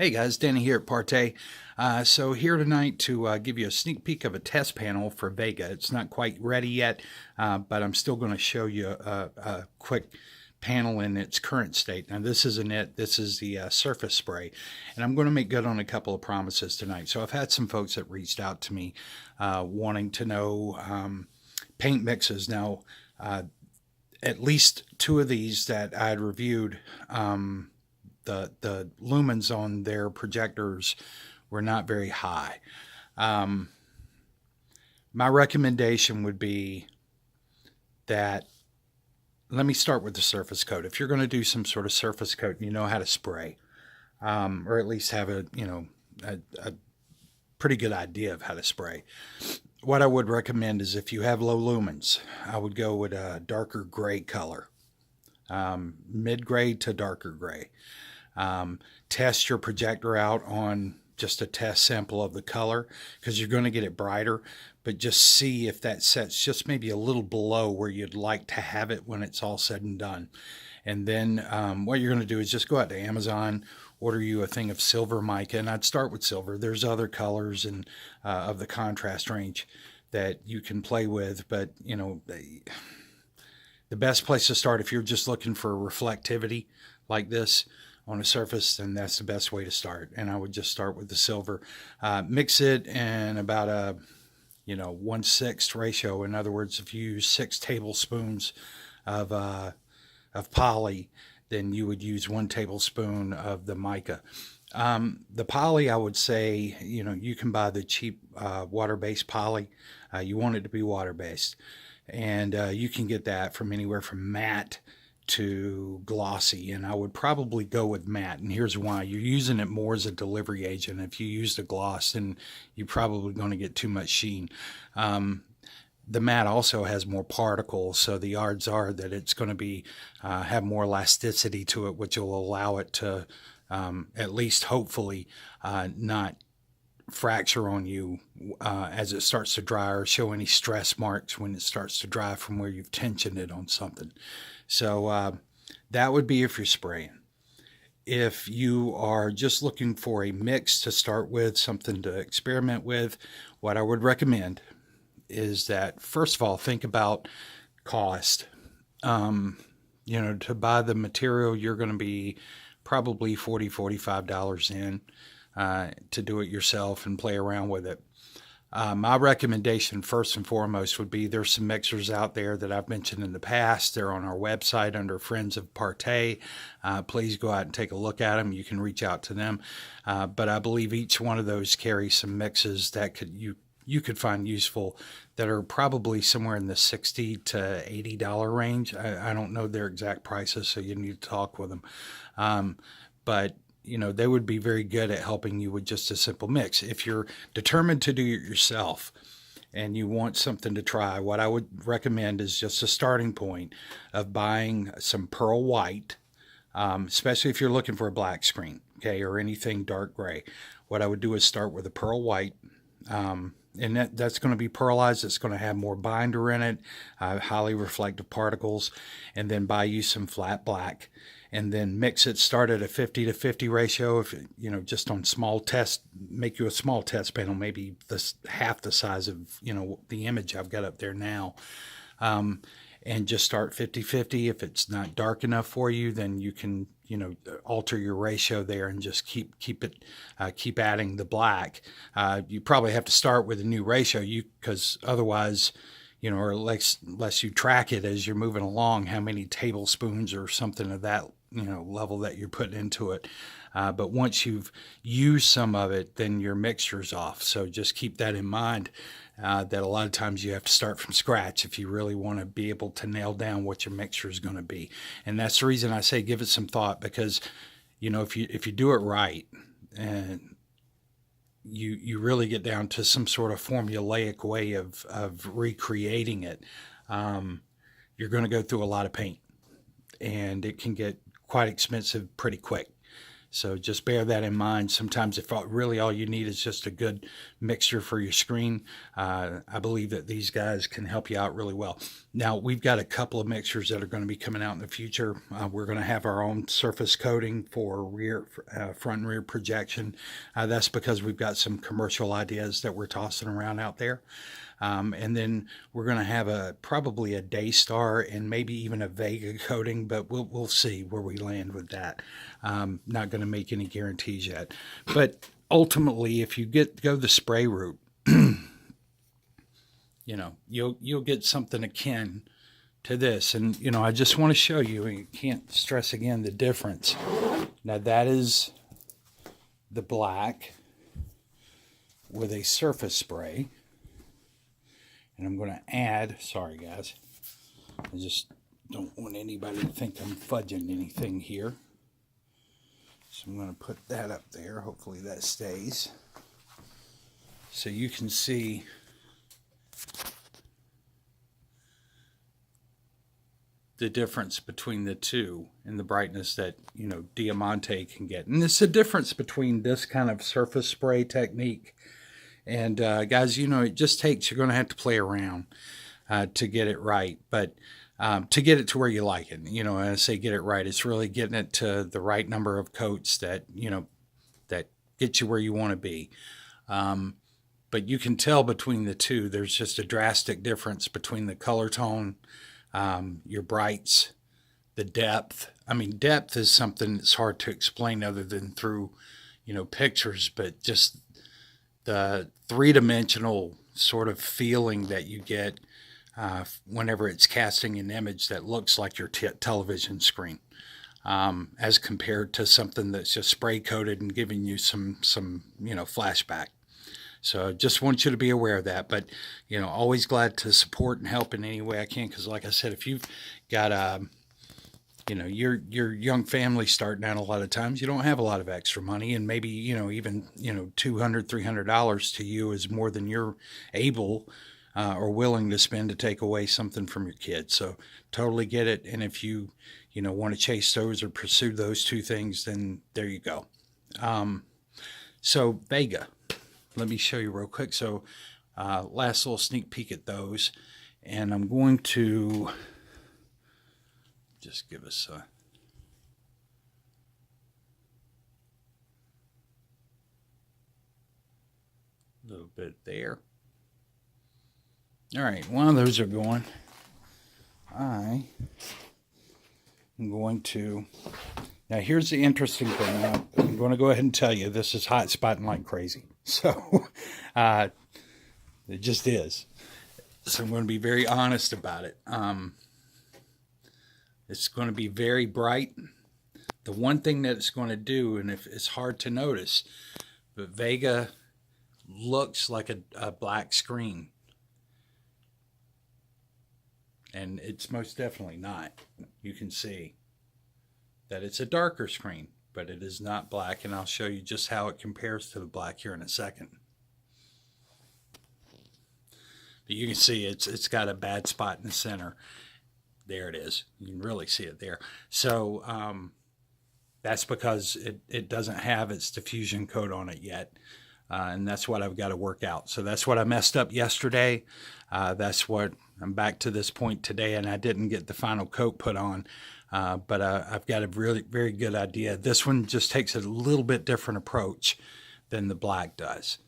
Hey guys, Danny here at Partey. So here tonight to give you a sneak peek of a test panel for Vega. It's not quite ready yet, but I'm still going to show you a quick panel in its current state. Now this isn't it, this is the surface spray, and I'm going to make good on a couple of promises tonight. So I've had some folks that reached out to me wanting to know paint mixes. Now at least two of these that I had reviewed, the lumens on their projectors were not very high. My recommendation would be that, let me start with the surface coat. If you're going to do some sort of surface coat and you know how to spray, or at least have a pretty good idea of how to spray, what I would recommend is, if you have low lumens, I would go with a darker gray color, mid-gray to darker gray. Test your projector out on just a test sample of the color, because you're going to get it brighter, but just see if that sets just maybe a little below where you'd like to have it when it's all said and done. And then what you're going to do is just go out to Amazon, order you a thing of silver mica, and I'd start with silver. There's other colors and of the contrast range that you can play with, but you know, the best place to start, if you're just looking for reflectivity like this on a surface, then that's the best way to start. And I would just start with the silver. Mix it in about a 1/6 ratio. In other words, if you use 6 tablespoons of poly, then you would use 1 tablespoon of the mica. The poly, I would say, you can buy the cheap water-based poly. You want it to be water-based, and you can get that from anywhere from matte to glossy, and I would probably go with matte. And here's why: you're using it more as a delivery agent. If you use the gloss, then you're probably going to get too much sheen. The matte also has more particles, so the odds are that it's going to be have more elasticity to it, which will allow it to at least hopefully not fracture on you as it starts to dry, or show any stress marks when it starts to dry from where you've tensioned it on something. So that would be if you're spraying. If you are just looking for a mix to start with, something to experiment with, what I would recommend is that, first of all, think about cost. To buy the material, you're going to be probably $40, $45 in to do it yourself and play around with it. My recommendation, first and foremost, would be, there's some mixers out there that I've mentioned in the past. They're on our website under Friends of Partey. Please go out and take a look at them. You can reach out to them. But I believe each one of those carries some mixes that you could find useful, that are probably somewhere in the $60 to $80 range. I don't know their exact prices, so you need to talk with them. But they would be very good at helping you with just a simple mix. If you're determined to do it yourself and you want something to try, what I would recommend is just a starting point of buying some pearl white, especially if you're looking for a black screen, okay, or anything dark gray. What I would do is start with a pearl white, and that's going to be pearlized. It's going to have more binder in it, highly reflective particles, and then buy you some flat black, and then mix it. Start at a 50 to 50 ratio. If just on small test, make you a small test panel, maybe half the size of the image I've got up there now, and just start 50-50. If it's not dark enough for you, then you can alter your ratio there and just keep adding the black. You probably have to start with a new ratio, because otherwise, or unless you track it as you're moving along, how many tablespoons or something of that level that you're putting into it. But once you've used some of it, then your mixture's off. So just keep that in mind, that a lot of times you have to start from scratch if you really want to be able to nail down what your mixture is going to be. And that's the reason I say give it some thought, because if you do it right, and you really get down to some sort of formulaic way of recreating it, you're going to go through a lot of paint, and it can get quite expensive pretty quick. So just bear that in mind. Sometimes if really all you need is just a good mixture for your screen, I believe that these guys can help you out really well. Now, we've got a couple of mixtures that are going to be coming out in the future. We're going to have our own surface coating for front and rear projection. That's because we've got some commercial ideas that we're tossing around out there. And then we're going to have probably a Daystar and maybe even a Vega coating, but we'll see where we land with that. Not going to make any guarantees yet. But ultimately, if you go the spray route, you'll get something akin to this. And I just want to show you. And you can't stress again the difference. Now that is the black with a surface spray. And I'm going to add, sorry guys, I just don't want anybody to think I'm fudging anything here. So I'm going to put that up there. Hopefully that stays. So you can see the difference between the two and the brightness that, Diamante can get. And it's the difference between this kind of surface spray technique. And guys, it just takes, you're going to have to play around to get it right. But to get it to where you like it, when I say get it right, it's really getting it to the right number of coats that, that get you where you want to be. But you can tell between the two, there's just a drastic difference between the color tone, your brights, the depth. I mean, depth is something that's hard to explain other than through, pictures, but just the three-dimensional sort of feeling that you get whenever it's casting an image that looks like your television screen, as compared to something that's just spray coated and giving you some flashback. So just want you to be aware of that. But always glad to support and help in any way I can, because like I said, if you've got your young family starting out, a lot of times you don't have a lot of extra money, and maybe even $200, $300 to you is more than you're able or willing to spend to take away something from your kids. So totally get it. And if you want to chase those or pursue those two things, then there you go. So Vega, let me show you real quick. So last little sneak peek at those, and I'm going to just give us a little bit there. All right, one of those are going. I am going to, now here's the interesting thing. Now, I'm going to go ahead and tell you this is hot spotting like crazy. So it just is. So I'm going to be very honest about it. It's going to be very bright. The one thing that it's going to do, and if it's hard to notice, but Vega looks like a black screen. And it's most definitely not. You can see that it's a darker screen, but it is not black. And I'll show you just how it compares to the black here in a second. But you can see it's got a bad spot in the center. There it is. You can really see it there. So that's because it doesn't have its diffusion coat on it yet. And that's what I've got to work out. So that's what I messed up yesterday. That's what I'm back to this point today, and I didn't get the final coat put on. But I've got a really very good idea. This one just takes a little bit different approach than the black does.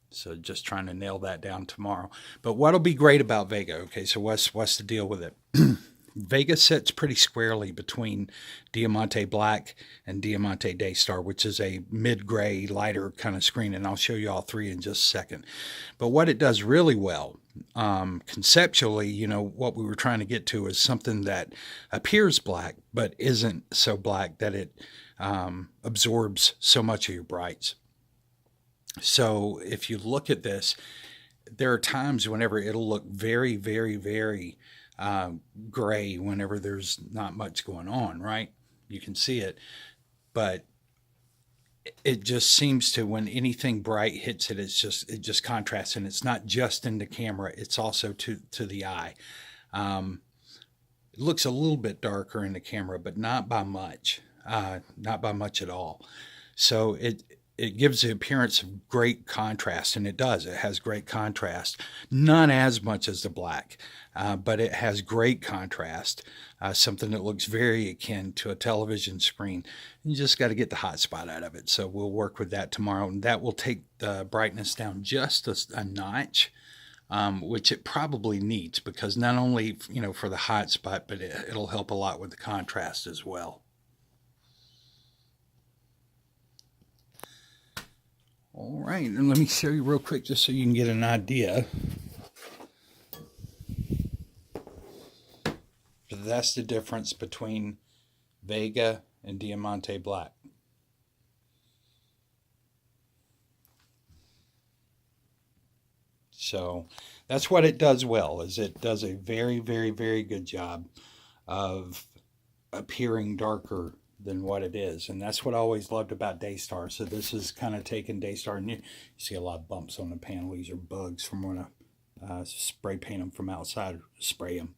So just trying to nail that down tomorrow. But what'll be great about Vega, okay, so what's the deal with it? Vega sits pretty squarely between Diamante Black and Diamante Daystar, which is a mid-gray, lighter kind of screen, and I'll show you all three in just a second. But what it does really well, conceptually, what we were trying to get to is something that appears black, but isn't so black that it absorbs so much of your brights. So if you look at this, there are times whenever it'll look very, very, very gray whenever there's not much going on, right? You can see it, but it just seems to, when anything bright hits it, it just contrasts, and it's not just in the camera, it's also to the eye. It looks a little bit darker in the camera, but not by much, not by much at all. So it gives the appearance of great contrast, and it does. It has great contrast, not as much as the black, but it has great contrast. Something that looks very akin to a television screen. You just got to get the hot spot out of it. So we'll work with that tomorrow, and that will take the brightness down just a notch. Which it probably needs, because not only for the hot spot, but it'll help a lot with the contrast as well. All right, and let me show you real quick just so you can get an idea. But that's the difference between Vega and Diamante Black. So that's what it does well, is it does a very, very, very good job of appearing darker than what it is. And that's what I always loved about Daystar. So this is kind of taking Daystar, and you see a lot of bumps on the panel. These are bugs from when I spray paint them from outside, or spray them.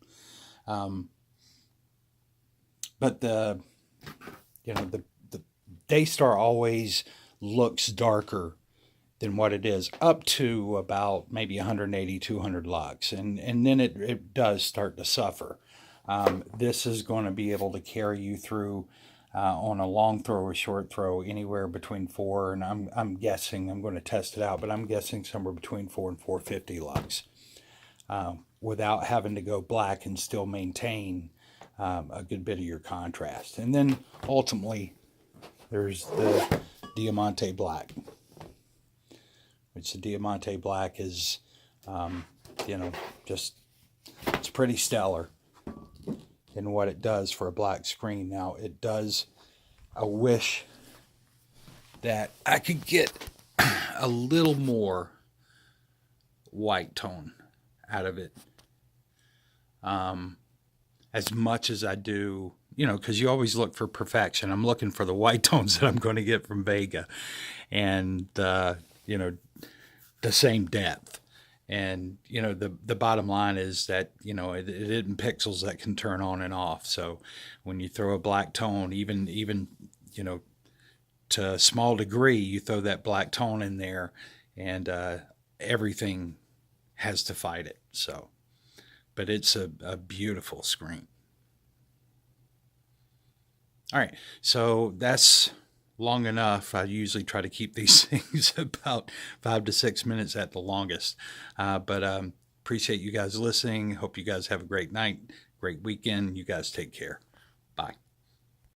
But the Daystar always looks darker than what it is, up to about maybe 180, 200 lux. And then it does start to suffer. This is going to be able to carry you through on a long throw or short throw anywhere between 4, and I'm guessing, I'm going to test it out, but I'm guessing somewhere between 4 and 450 lux, without having to go black and still maintain a good bit of your contrast. And then ultimately there's the Diamante Black, which the Diamante Black is, just, it's pretty stellar in what it does for a black screen. Now, it does, I wish that I could get a little more white tone out of it. As much as I do, because you always look for perfection. I'm looking for the white tones that I'm going to get from Vega, and the same depth. And the bottom line is that it isn't pixels that can turn on and off. So when you throw a black tone, even to a small degree, you throw that black tone in there, and everything has to fight it. So, but it's a beautiful screen. All right, so that's long enough. I usually try to keep these things about 5 to 6 minutes at the longest. But appreciate you guys listening. Hope you guys have a great night, great weekend. You guys take care.